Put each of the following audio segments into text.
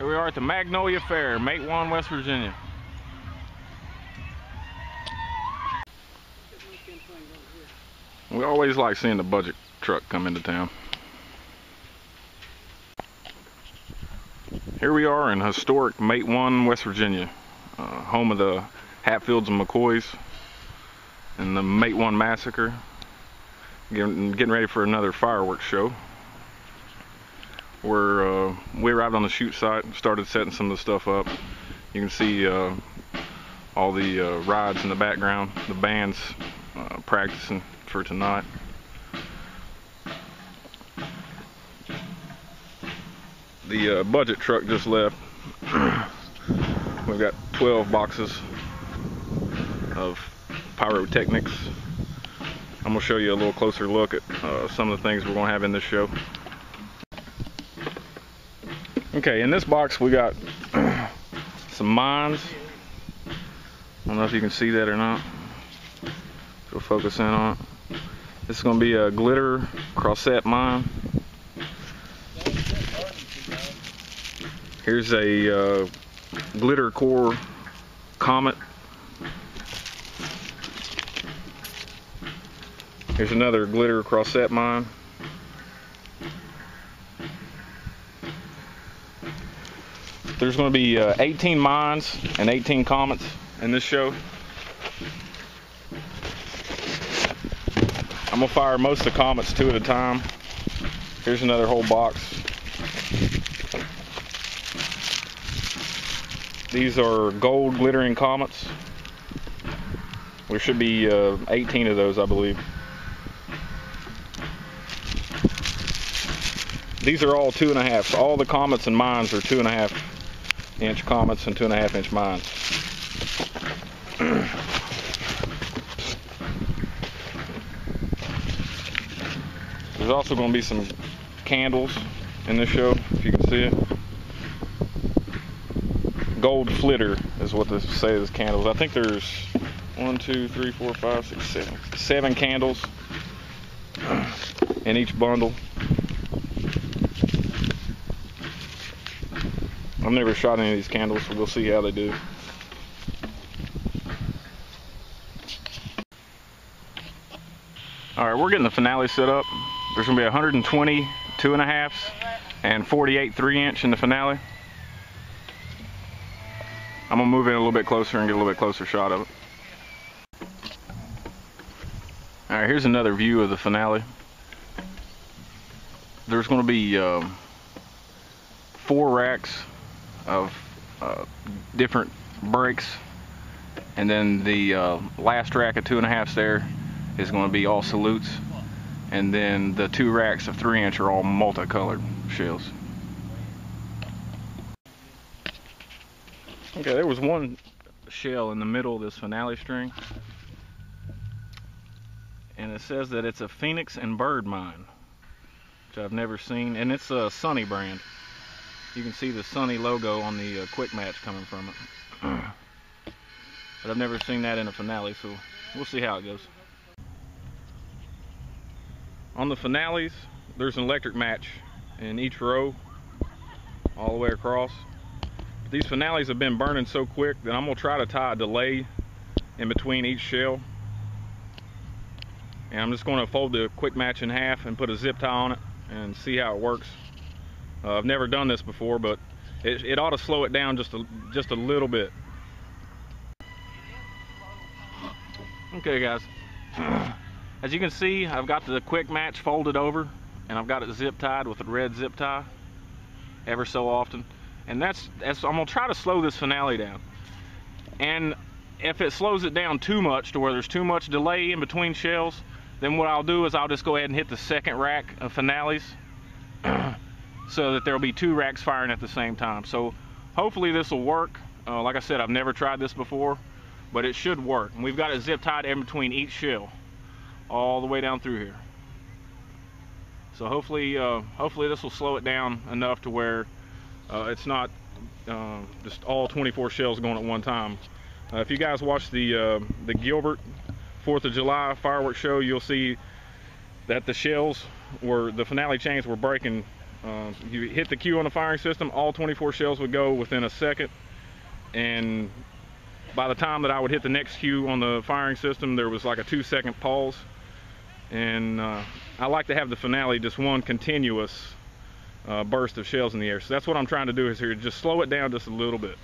we are at the Magnolia Fair, Matewan, West Virginia. We always like seeing the budget truck come into town. Here we are in historic Matewan, West Virginia, home of the Hatfields and McCoys and the Matewan Massacre. Getting ready for another fireworks show. We arrived on the shoot site and started setting some of the stuff up. You can see all the rides in the background, the band's practicing for tonight. The budget truck just left. We've got 12 boxes of pyrotechnics. I'm going to show you a little closer look at some of the things we're going to have in this show. Okay, in this box we got some mines. I don't know if you can see that or not. We'll focus in on it. This is going to be a glitter crossette mine. Here's a glitter core comet. Here's another glitter crossette mine. There's going to be 18 mines and 18 comets in this show. I'm going to fire most of the comets 2 at a time. Here's another whole box. These are gold glittering comets. There should be 18 of those, I believe. These are all 2.5. All the comets and mines are 2.5-inch comets and 2.5-inch mines. There's also going to be some candles in this show, if you can see it. Gold flitter is what they say is candles. I think there's 1, 2, 3, 4, 5, 6, 7. 7 candles in each bundle. I've never shot any of these candles, so we'll see how they do. Alright, we're getting the finale set up. There's going to be 120 2.5s and 48 3-inch in the finale. I'm going to move in a little bit closer and get a little bit closer shot of it. Alright, here's another view of the finale. There's going to be 4 racks of different breaks, and then the last rack of 2.5s there is going to be all salutes, and then the 2 racks of 3-inch are all multicolored shells. Okay, there was one shell in the middle of this finale string, and it says that it's a Phoenix and Bird mine, which I've never seen, and it's a Sunny brand. You can see the Sunny logo on the quick match coming from it. But I've never seen that in a finale, so we'll see how it goes. On the finales, there's an electric match in each row, all the way across. But these finales have been burning so quick that I'm going to try to tie a delay in between each shell. And I'm just going to fold the quick match in half and put a zip tie on it and see how it works. I've never done this before, but it ought to slow it down just a little bit. Okay, guys. As you can see, I've got the quick match folded over, and I've got it zip tied with a red zip tie ever so often. And that's I'm gonna try to slow this finale down. And if it slows it down too much to where there's too much delay in between shells, then what I'll do is I'll just go ahead and hit the second rack of finales. So that there'll be 2 racks firing at the same time. So hopefully this will work. Like I said, I've never tried this before, but it should work. And we've got it zip tied in between each shell, all the way down through here. So hopefully this will slow it down enough to where it's not just all 24 shells going at one time. If you guys watch the Gilbert 4th of July fireworks show, you'll see that the shells the finale chains were breaking You hit the cue on the firing system, all 24 shells would go within a second, and by the time that I would hit the next cue on the firing system, there was like a 2-second pause. And I like to have the finale just one continuous burst of shells in the air. So that's what I'm trying to do is here, just slow it down just a little bit.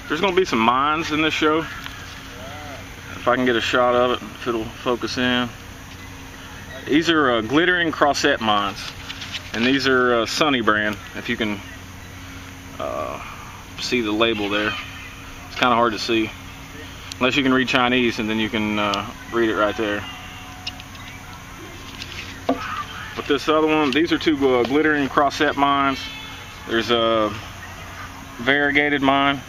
There's going to be some mines in this show. If I can get a shot of it, if it'll focus in. These are glittering crossette mines, and these are Sunny brand. If you can see the label there, it's kind of hard to see unless you can read Chinese, and then you can read it right there. But this other one, these are two glittering crossette mines. There's a variegated mine.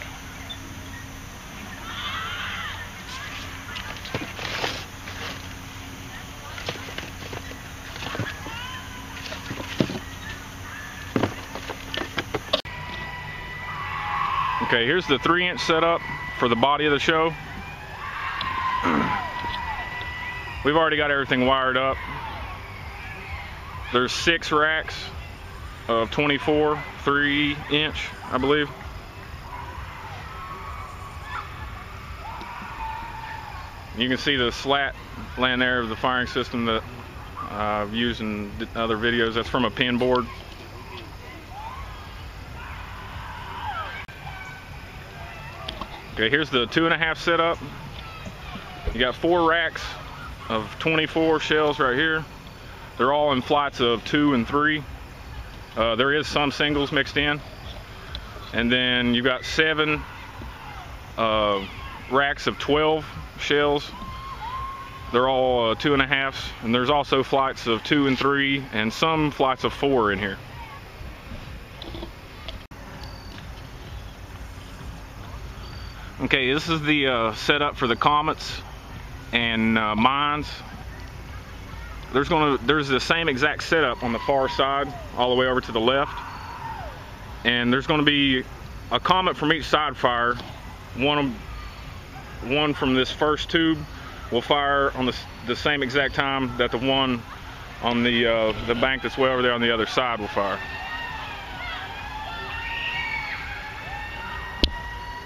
Okay, here's the 3-inch setup for the body of the show. We've already got everything wired up. There's 6 racks of 24 3-inch, I believe. You can see the slat laying there of the firing system that I've used in other videos. That's from a pin board. Okay, here's the 2.5 setup. You got 4 racks of 24 shells right here. They're all in flights of 2 and 3. There is some singles mixed in. And then you've got 7 racks of 12 shells. They're all 2.5s. And there's also flights of 2 and 3 and some flights of 4 in here. Okay, this is the setup for the comets and mines. There's the same exact setup on the far side, all the way over to the left. And there's going to be a comet from each side fire. One from this first tube will fire on the same exact time that the one on the bank that's way over there on the other side will fire.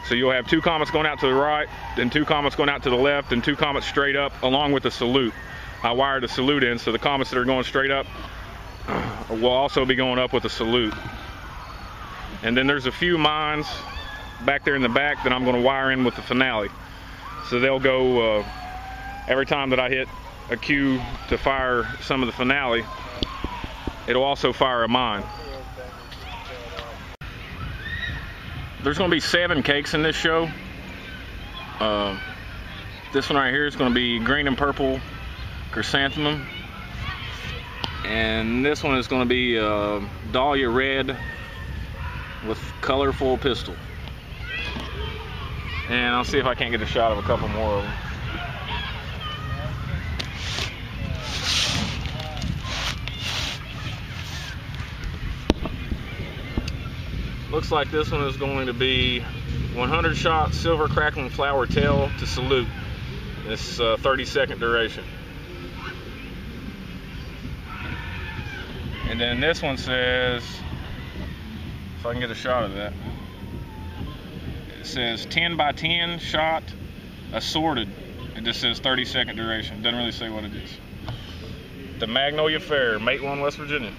So you'll have 2 comets going out to the right, then 2 comets going out to the left, and 2 comets straight up, along with a salute. I wired a salute in, so the comets that are going straight up will also be going up with a salute. And then there's a few mines back there in the back that I'm going to wire in with the finale. So they'll go, every time that I hit a cue to fire some of the finale, it'll also fire a mine. There's going to be 7 cakes in this show. This one right here is going to be green and purple chrysanthemum. And this one is going to be dahlia red with colorful pistol. And I'll see if I can't get a shot of a couple more of them. Looks like this one is going to be 100 shot silver crackling flower tail to salute. It's 30-second duration. And then this one says, if I can get a shot of that, it says 10 by 10 shot assorted. It just says 30-second duration. Doesn't really say what it is. The Magnolia Fair, Matewan, West Virginia.